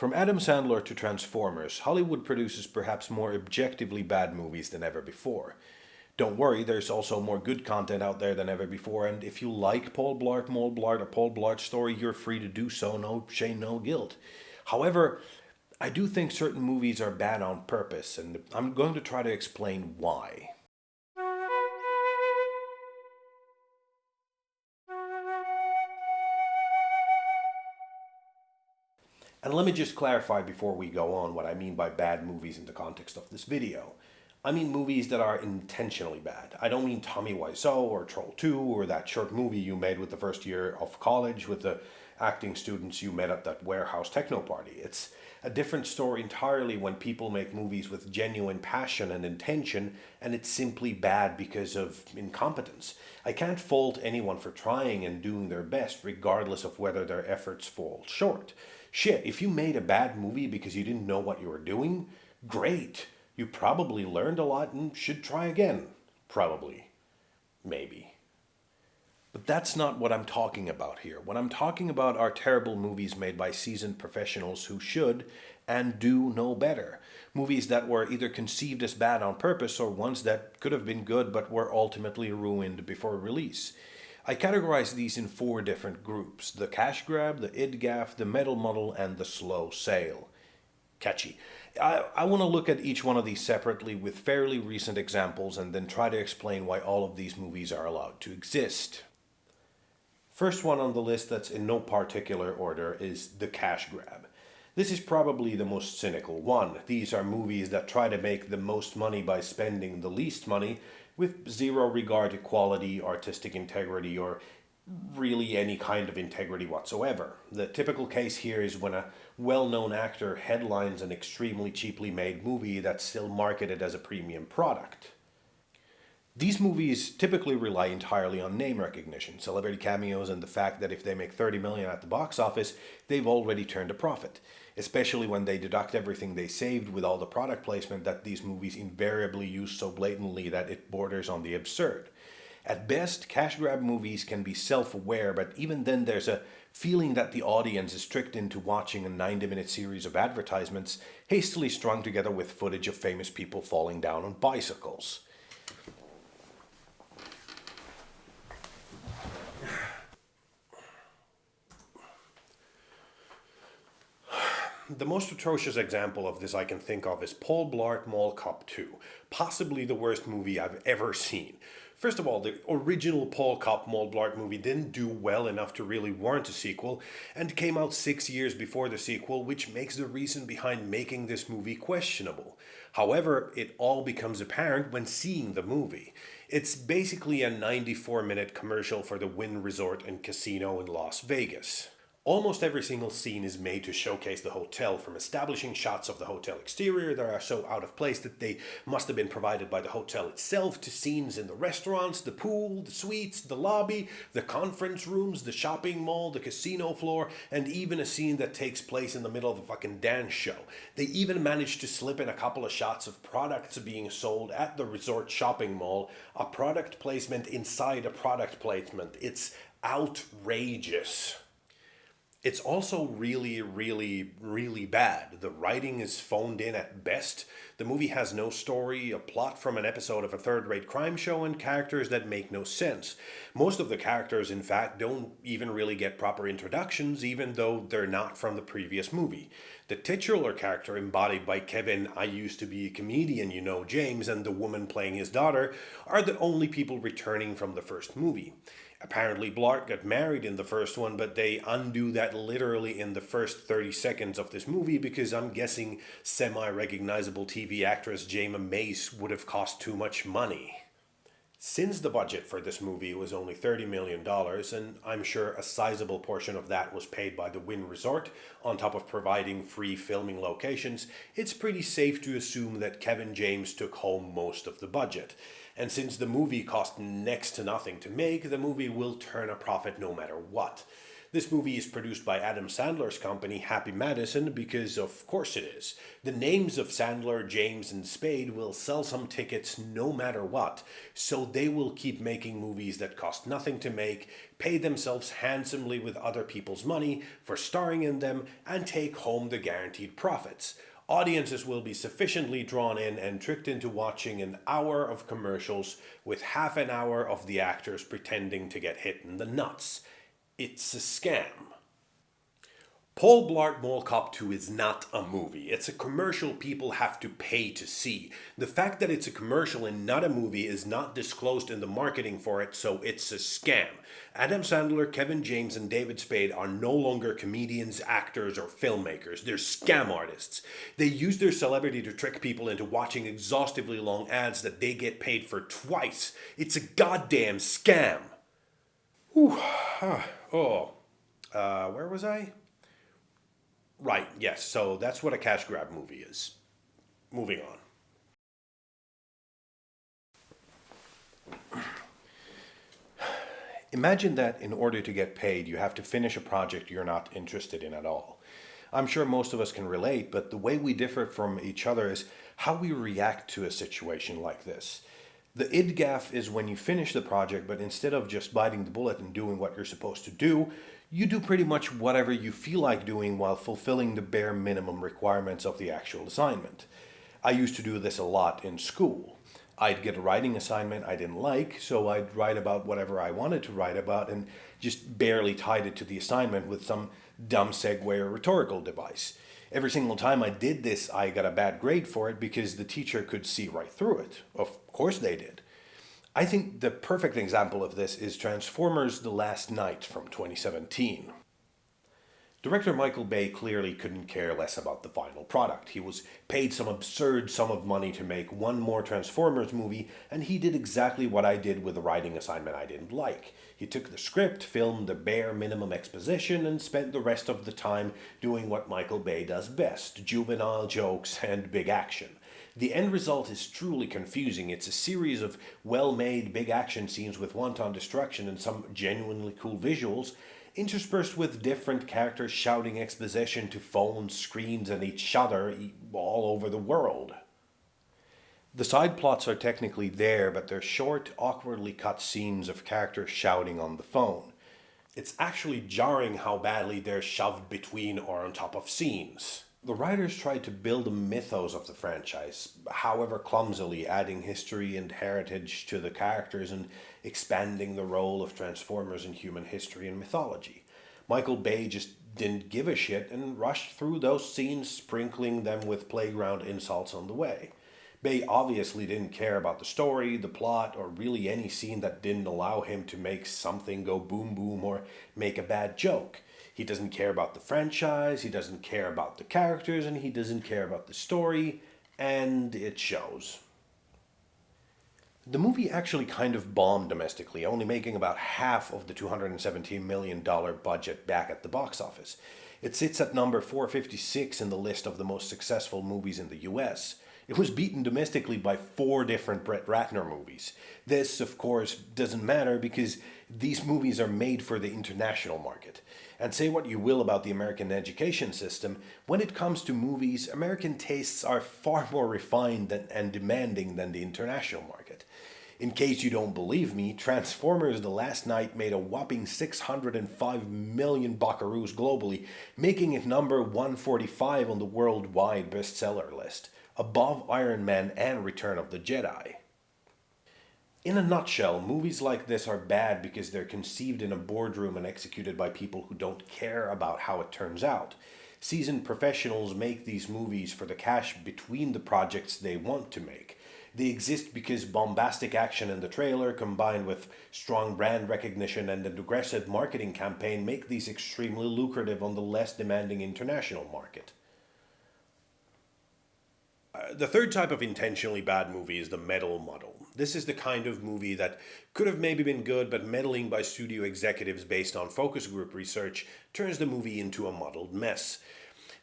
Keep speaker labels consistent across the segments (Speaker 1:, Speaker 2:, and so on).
Speaker 1: From Adam Sandler to Transformers, Hollywood produces perhaps more objectively bad movies than ever before. Don't worry, there's also more good content out there than ever before, and if you like Paul Blart, Mole Blart, or Paul Blart's story, you're free to do so, no shame, no guilt. However, I do think certain movies are bad on purpose, and I'm going to try to explain why. And let me just clarify before we go on what I mean by bad movies in the context of this video. I mean movies that are intentionally bad. I don't mean Tommy Wiseau or Troll 2 or that short movie you made with the first year of college with the acting students you met at that warehouse techno party. It's a different story entirely when people make movies with genuine passion and intention, and it's simply bad because of incompetence. I can't fault anyone for trying and doing their best, regardless of whether their efforts fall short. Shit, if you made a bad movie because you didn't know what you were doing, great. You probably learned a lot and should try again. Probably. Maybe. But that's not what I'm talking about here. What I'm talking about are terrible movies made by seasoned professionals who should and do know better. Movies that were either conceived as bad on purpose or ones that could have been good but were ultimately ruined before release. I categorize these in 4 different groups: the cash grab, the IDGAF, the metal muddle, and the slow sale. Catchy. I want to look at each one of these separately with fairly recent examples and then try to explain why all of these movies are allowed to exist. First one on the list that's in no particular order is the cash grab. This is probably the most cynical one. These are movies that try to make the most money by spending the least money, with zero regard to quality, artistic integrity, or really any kind of integrity whatsoever. The typical case here is when a well-known actor headlines an extremely cheaply made movie that's still marketed as a premium product. These movies typically rely entirely on name recognition, celebrity cameos, and the fact that if they make $30 million at the box office, they've already turned a profit, especially when they deduct everything they saved with all the product placement that these movies invariably use so blatantly that it borders on the absurd. At best, cash grab movies can be self-aware, but even then there's a feeling that the audience is tricked into watching a 90-minute series of advertisements hastily strung together with footage of famous people falling down on bicycles. The most atrocious example of this I can think of is Paul Blart Mall Cop 2, possibly the worst movie I've ever seen. First of all, the original Paul Cop Mall Blart movie didn't do well enough to really warrant a sequel, and came out 6 years before the sequel, which makes the reason behind making this movie questionable. However, it all becomes apparent when seeing the movie. It's basically a 94-minute commercial for the Wynn Resort and Casino in Las Vegas. Almost every single scene is made to showcase the hotel, from establishing shots of the hotel exterior that are so out of place that they must have been provided by the hotel itself, to scenes in the restaurants, the pool, the suites, the lobby, the conference rooms, the shopping mall, the casino floor, and even a scene that takes place in the middle of a fucking dance show. They even managed to slip in a couple of shots of products being sold at the resort shopping mall, a product placement inside a product placement. It's outrageous. It's also really, really, really bad. The writing is phoned in at best. The movie has no story, a plot from an episode of a third-rate crime show, and characters that make no sense. Most of the characters, in fact, don't even really get proper introductions, even though they're not from the previous movie. The titular character, embodied by Kevin, I used to be a comedian, you know, James, and the woman playing his daughter, are the only people returning from the first movie. Apparently Blart got married in the first one, but they undo that literally in the first 30 seconds of this movie, because I'm guessing semi-recognizable TV actress Jayma Mace would have cost too much money. Since the budget for this movie was only $30 million, and I'm sure a sizable portion of that was paid by the Wynn Resort, on top of providing free filming locations, it's pretty safe to assume that Kevin James took home most of the budget. And since the movie cost next to nothing to make, the movie will turn a profit no matter what. This movie is produced by Adam Sandler's company, Happy Madison, because of course it is. The names of Sandler, James, and Spade will sell some tickets no matter what, so they will keep making movies that cost nothing to make, pay themselves handsomely with other people's money for starring in them, and take home the guaranteed profits. Audiences will be sufficiently drawn in and tricked into watching an hour of commercials with half an hour of the actors pretending to get hit in the nuts. It's a scam. Paul Blart Mall Cop 2 is not a movie. It's a commercial people have to pay to see. The fact that it's a commercial and not a movie is not disclosed in the marketing for it, so it's a scam. Adam Sandler, Kevin James, and David Spade are no longer comedians, actors, or filmmakers. They're scam artists. They use their celebrity to trick people into watching exhaustively long ads that they get paid for twice. It's a goddamn scam. Where was I? Right, yes, so that's what a cash grab movie is. Moving on. Imagine that in order to get paid, you have to finish a project you're not interested in at all. I'm sure most of us can relate, but the way we differ from each other is how we react to a situation like this. The IDGAF is when you finish the project, but instead of just biting the bullet and doing what you're supposed to do, you do pretty much whatever you feel like doing while fulfilling the bare minimum requirements of the actual assignment. I used to do this a lot in school. I'd get a writing assignment I didn't like, so I'd write about whatever I wanted to write about and just barely tied it to the assignment with some dumb segue or rhetorical device. Every single time I did this, I got a bad grade for it because the teacher could see right through it. Of course they did. I think the perfect example of this is Transformers: The Last Knight from 2017. Director Michael Bay clearly couldn't care less about the final product. He was paid some absurd sum of money to make one more Transformers movie, and he did exactly what I did with a writing assignment I didn't like. He took the script, filmed the bare minimum exposition, and spent the rest of the time doing what Michael Bay does best: juvenile jokes and big action. The end result is truly confusing. It's a series of well-made big action scenes with wanton destruction and some genuinely cool visuals, interspersed with different characters shouting exposition to phones, screens, and each other all over the world. The side plots are technically there, but they're short, awkwardly cut scenes of characters shouting on the phone. It's actually jarring how badly they're shoved between or on top of scenes. The writers tried to build a mythos of the franchise, however clumsily, adding history and heritage to the characters and expanding the role of Transformers in human history and mythology. Michael Bay just didn't give a shit and rushed through those scenes, sprinkling them with playground insults on the way. Bay obviously didn't care about the story, the plot, or really any scene that didn't allow him to make something go boom boom or make a bad joke. He doesn't care about the franchise, he doesn't care about the characters, and he doesn't care about the story, and it shows. The movie actually kind of bombed domestically, only making about half of the $217 million budget back at the box office. It sits at number 456 in the list of the most successful movies in the US. It was beaten domestically by 4 different Brett Ratner movies. This, of course, doesn't matter because these movies are made for the international market. And say what you will about the American education system, when it comes to movies, American tastes are far more refined and demanding than the international market. In case you don't believe me, Transformers: The Last Knight made a whopping 605 million buckaroos globally, making it number 145 on the worldwide bestseller list, above Iron Man and Return of the Jedi. In a nutshell, movies like this are bad because they're conceived in a boardroom and executed by people who don't care about how it turns out. Seasoned professionals make these movies for the cash between the projects they want to make. They exist because bombastic action in the trailer, combined with strong brand recognition and an aggressive marketing campaign, make these extremely lucrative on the less demanding international market. The third type of intentionally bad movie is the meddle muddle. This is the kind of movie that could have maybe been good, but meddling by studio executives based on focus group research turns the movie into a muddled mess.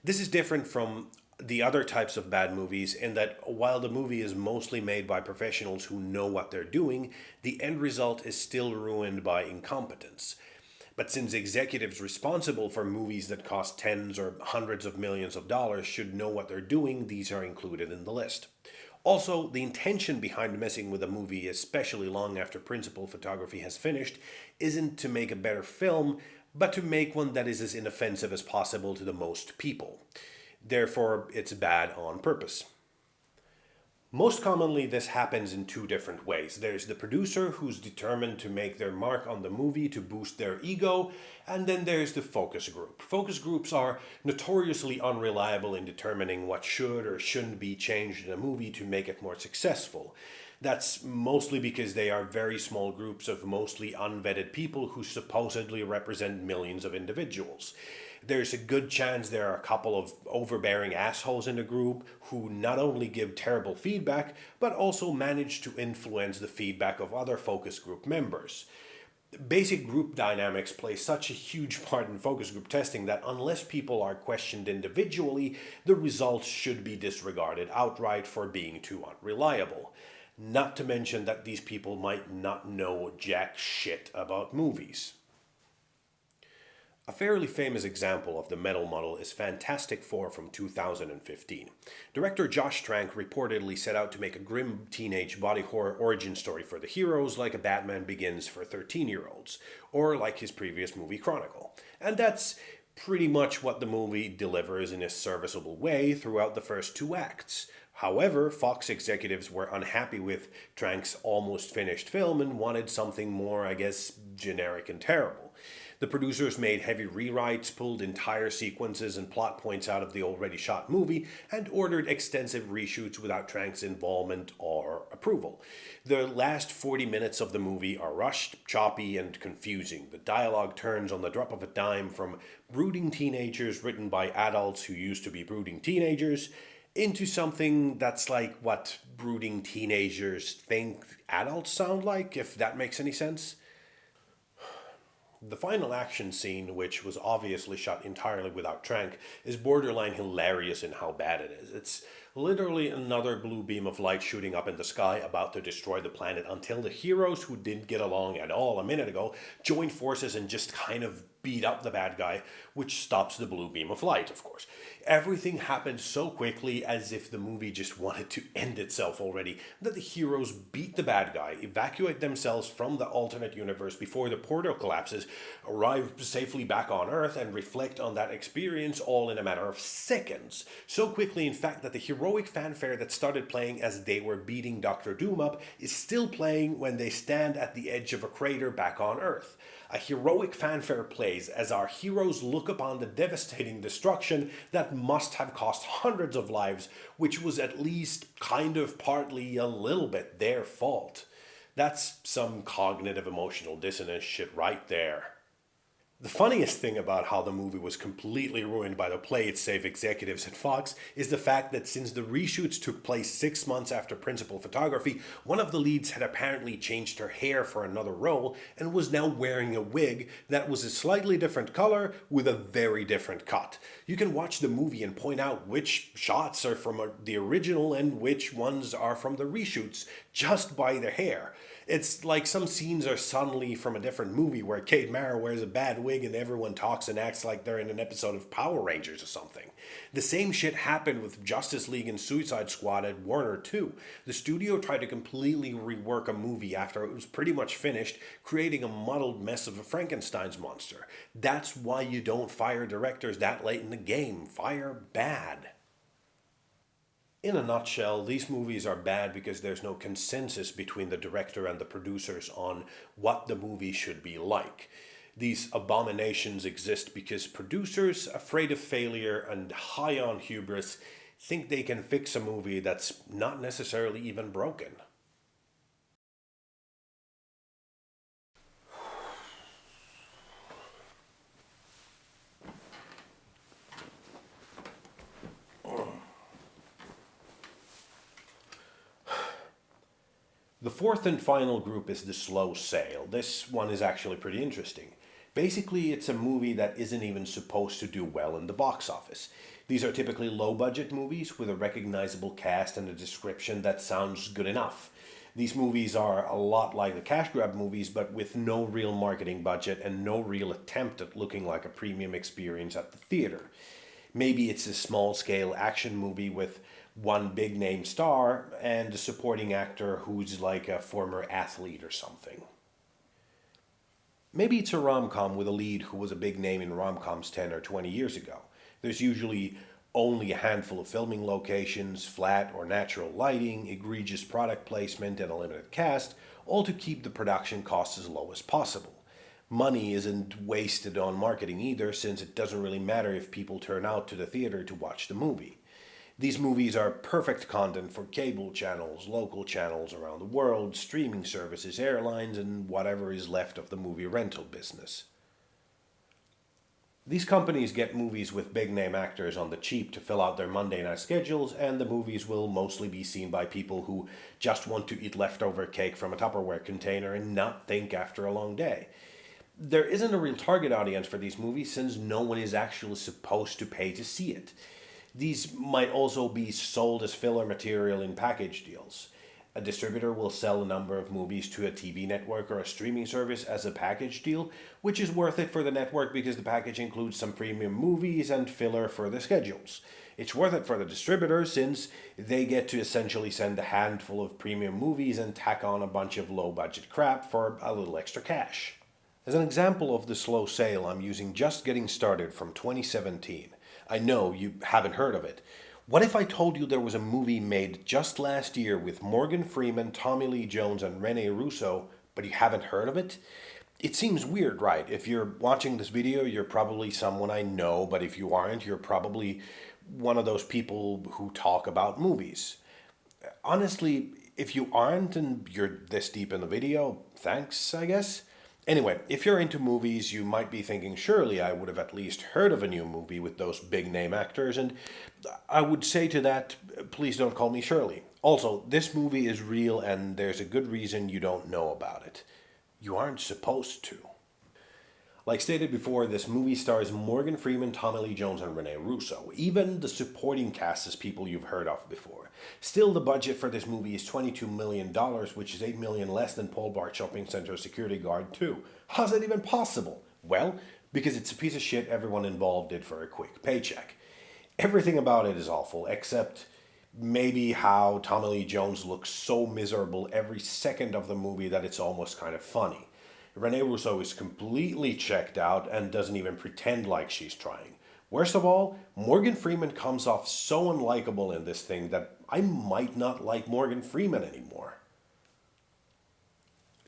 Speaker 1: This is different from the other types of bad movies in that while the movie is mostly made by professionals who know what they're doing, the end result is still ruined by incompetence. But since executives responsible for movies that cost tens or hundreds of millions of dollars should know what they're doing, these are included in the list. Also, the intention behind messing with a movie, especially long after principal photography has finished, isn't to make a better film, but to make one that is as inoffensive as possible to the most people. Therefore, it's bad on purpose. Most commonly, this happens in two different ways. There's the producer who's determined to make their mark on the movie to boost their ego, and then there's the focus group. Focus groups are notoriously unreliable in determining what should or shouldn't be changed in a movie to make it more successful. That's mostly because they are very small groups of mostly unvetted people who supposedly represent millions of individuals. There's a good chance there are a couple of overbearing assholes in the group who not only give terrible feedback, but also manage to influence the feedback of other focus group members. Basic group dynamics play such a huge part in focus group testing that unless people are questioned individually, the results should be disregarded outright for being too unreliable. Not to mention that these people might not know jack shit about movies. A fairly famous example of the metal model is Fantastic Four from 2015. Director Josh Trank reportedly set out to make a grim teenage body horror origin story for the heroes like a Batman Begins for 13-year-olds, or like his previous movie Chronicle. And that's pretty much what the movie delivers in a serviceable way throughout the first two acts. However, Fox executives were unhappy with Trank's almost finished film and wanted something more, I guess, generic and terrible. The producers made heavy rewrites, pulled entire sequences and plot points out of the already shot movie, and ordered extensive reshoots without Trank's involvement or approval. The last 40 minutes of the movie are rushed, choppy, and confusing. The dialogue turns on the drop of a dime from brooding teenagers written by adults who used to be brooding teenagers into something that's like what brooding teenagers think adults sound like, if that makes any sense. The final action scene, which was obviously shot entirely without Trank, is borderline hilarious in how bad it is. It's literally another blue beam of light shooting up in the sky about to destroy the planet until the heroes who didn't get along at all a minute ago join forces and just kind of beat up the bad guy, which stops the blue beam of light, of course. Everything happens so quickly as if the movie just wanted to end itself already, that the heroes beat the bad guy, evacuate themselves from the alternate universe before the portal collapses, arrive safely back on Earth, and reflect on that experience all in a matter of seconds. So quickly, in fact, that the heroic fanfare that started playing as they were beating Dr. Doom up is still playing when they stand at the edge of a crater back on Earth. A heroic fanfare plays as our heroes look upon the devastating destruction that must have cost hundreds of lives, which was at least kind of partly a little bit their fault. That's some cognitive emotional dissonance shit right there. The funniest thing about how the movie was completely ruined by the play-it-safe executives at Fox is the fact that since the reshoots took place 6 months after principal photography, one of the leads had apparently changed her hair for another role and was now wearing a wig that was a slightly different color with a very different cut. You can watch the movie and point out which shots are from the original and which ones are from the reshoots just by the hair. It's like some scenes are suddenly from a different movie where Kate Mara wears a bad wig and everyone talks and acts like they're in an episode of Power Rangers or something. The same shit happened with Justice League and Suicide Squad at Warner too. The studio tried to completely rework a movie after it was pretty much finished, creating a muddled mess of a Frankenstein's monster. That's why you don't fire directors that late in the game. Fire bad. In a nutshell, these movies are bad because there's no consensus between the director and the producers on what the movie should be like. These abominations exist because producers, afraid of failure and high on hubris, think they can fix a movie that's not necessarily even broken. The fourth and final group is the slow sale. This one is actually pretty interesting. Basically, it's a movie that isn't even supposed to do well in the box office. These are typically low-budget movies with a recognizable cast and a description that sounds good enough. These movies are a lot like the cash grab movies, but with no real marketing budget and no real attempt at looking like a premium experience at the theater. Maybe it's a small scale action movie with one big name star and a supporting actor who's like a former athlete or something. Maybe it's a rom-com with a lead who was a big name in rom-coms 10 or 20 years ago. There's usually only a handful of filming locations, flat or natural lighting, egregious product placement, and a limited cast, all to keep the production costs as low as possible. Money isn't wasted on marketing either, since it doesn't really matter if people turn out to the theater to watch the movie. These movies are perfect content for cable channels, local channels around the world, streaming services, airlines, and whatever is left of the movie rental business. These companies get movies with big name actors on the cheap to fill out their Monday night schedules, and the movies will mostly be seen by people who just want to eat leftover cake from a Tupperware container and not think after a long day. There isn't a real target audience for these movies since no one is actually supposed to pay to see it. These might also be sold as filler material in package deals. A distributor will sell a number of movies to a TV network or a streaming service as a package deal, which is worth it for the network because the package includes some premium movies and filler for the schedules. It's worth it for the distributor since they get to essentially send a handful of premium movies and tack on a bunch of low-budget crap for a little extra cash. As an example of the slow sale, I'm using Just Getting Started from 2017. I know you haven't heard of it. What if I told you there was a movie made just last year with Morgan Freeman, Tommy Lee Jones, and Rene Russo, but you haven't heard of it? It seems weird, right? If you're watching this video, you're probably someone I know, but if you aren't, you're probably one of those people who talk about movies. Honestly, if you aren't and you're this deep in the video, thanks, I guess. Anyway, if you're into movies, you might be thinking, surely I would have at least heard of a new movie with those big name actors, and I would say to that, please don't call me Shirley. Also, this movie is real and there's a good reason you don't know about it. You aren't supposed to. Like stated before, this movie stars Morgan Freeman, Tommy Lee Jones, and Rene Russo. Even the supporting cast is people you've heard of before. Still, the budget for this movie is $22 million, which is $8 million less than Paul Blart Shopping Center security guard 2. How's that even possible? Well, because it's a piece of shit everyone involved did for a quick paycheck. Everything about it is awful, except maybe how Tommy Lee Jones looks so miserable every second of the movie that it's almost kind of funny. Rene Russo is completely checked out and doesn't even pretend like she's trying. Worst of all, Morgan Freeman comes off so unlikable in this thing that I might not like Morgan Freeman anymore.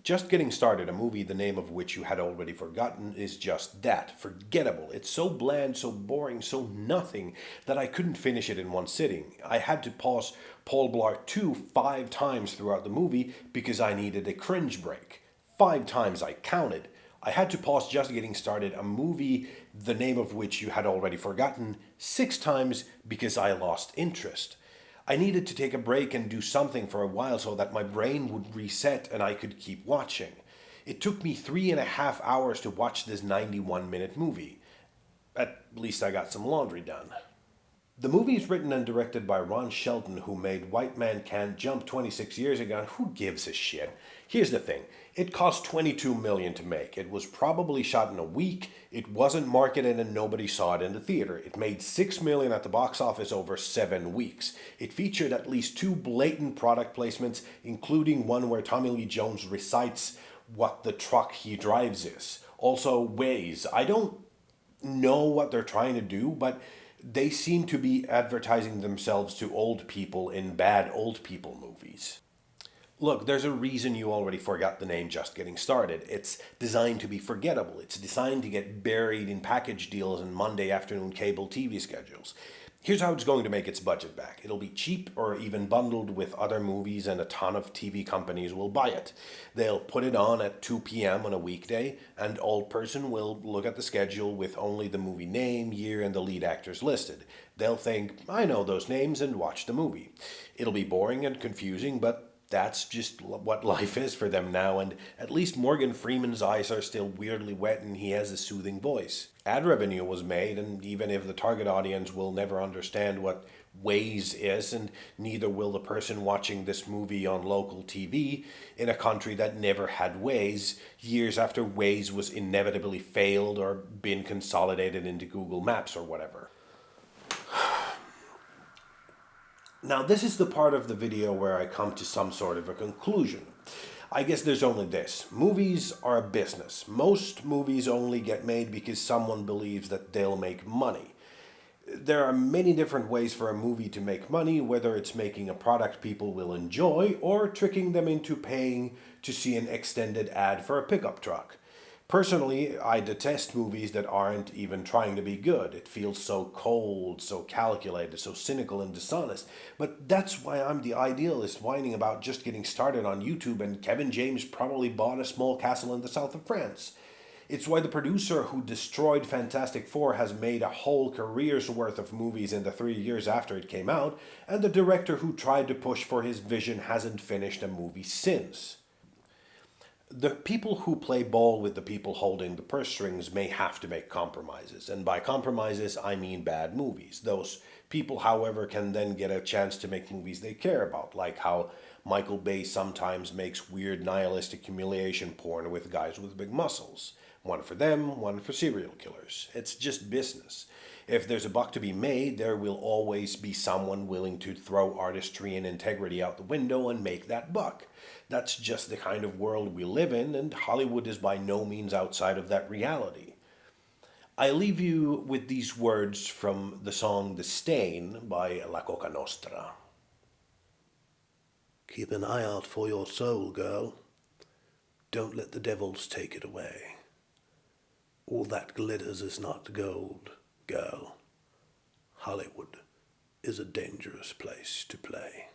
Speaker 1: Just Getting Started, a movie the name of which you had already forgotten, is just that, forgettable. It's so bland, so boring, so nothing that I couldn't finish it in one sitting. I had to pause Paul Blart 2 5 times throughout the movie because I needed a cringe break. 5 times I counted. I had to pause Just Getting Started, a movie the name of which you had already forgotten, 6 times because I lost interest. I needed to take a break and do something for a while so that my brain would reset and I could keep watching. It took me 3.5 hours to watch this 91-minute movie. At least I got some laundry done. The movie is written and directed by Ron Shelton, who made White Man Can't Jump 26 years ago, and who gives a shit? Here's the thing. It cost $22 million to make. It was probably shot in a week. It wasn't marketed and nobody saw it in the theater. It made $6 million at the box office over 7 weeks. It featured at least 2 blatant product placements, including one where Tommy Lee Jones recites what the truck he drives is. Also weighs. I don't know what they're trying to do, but they seem to be advertising themselves to old people in bad old people movies. Look, there's a reason you already forgot the name Just Getting Started. It's designed to be forgettable. It's designed to get buried in package deals and Monday afternoon cable TV schedules. Here's how it's going to make its budget back. It'll be cheap or even bundled with other movies and a ton of TV companies will buy it. They'll put it on at 2 p.m. on a weekday, and old person will look at the schedule with only the movie name, year, and the lead actors listed. They'll think, I know those names, and watch the movie. It'll be boring and confusing, but That's just what life is for them now, and at least Morgan Freeman's eyes are still weirdly wet and he has a soothing voice. Ad revenue was made, and even if the target audience will never understand what Waze is, and neither will the person watching this movie on local TV in a country that never had Waze, years after Waze was inevitably failed or been consolidated into Google Maps or whatever. Now, this is the part of the video where I come to some sort of a conclusion. I guess there's only this. Movies are a business. Most movies only get made because someone believes that they'll make money. There are many different ways for a movie to make money, whether it's making a product people will enjoy or tricking them into paying to see an extended ad for a pickup truck. Personally, I detest movies that aren't even trying to be good. It feels so cold, so calculated, so cynical and dishonest. But that's why I'm the idealist whining about just getting started on YouTube, and Kevin James probably bought a small castle in the south of France. It's why the producer who destroyed Fantastic Four has made a whole career's worth of movies in the 3 years after it came out, and the director who tried to push for his vision hasn't finished a movie since. The people who play ball with the people holding the purse strings may have to make compromises, and by compromises I mean bad movies. Those people, however, can then get a chance to make movies they care about, like how Michael Bay sometimes makes weird nihilistic humiliation porn with guys with big muscles. One for them, one for serial killers. It's just business. If there's a buck to be made, there will always be someone willing to throw artistry and integrity out the window and make that buck. That's just the kind of world we live in, and Hollywood is by no means outside of that reality. I leave you with these words from the song The Stain by La Coca Nostra. Keep an eye out for your soul, girl. Don't let the devils take it away. All that glitters is not gold, girl. Hollywood is a dangerous place to play.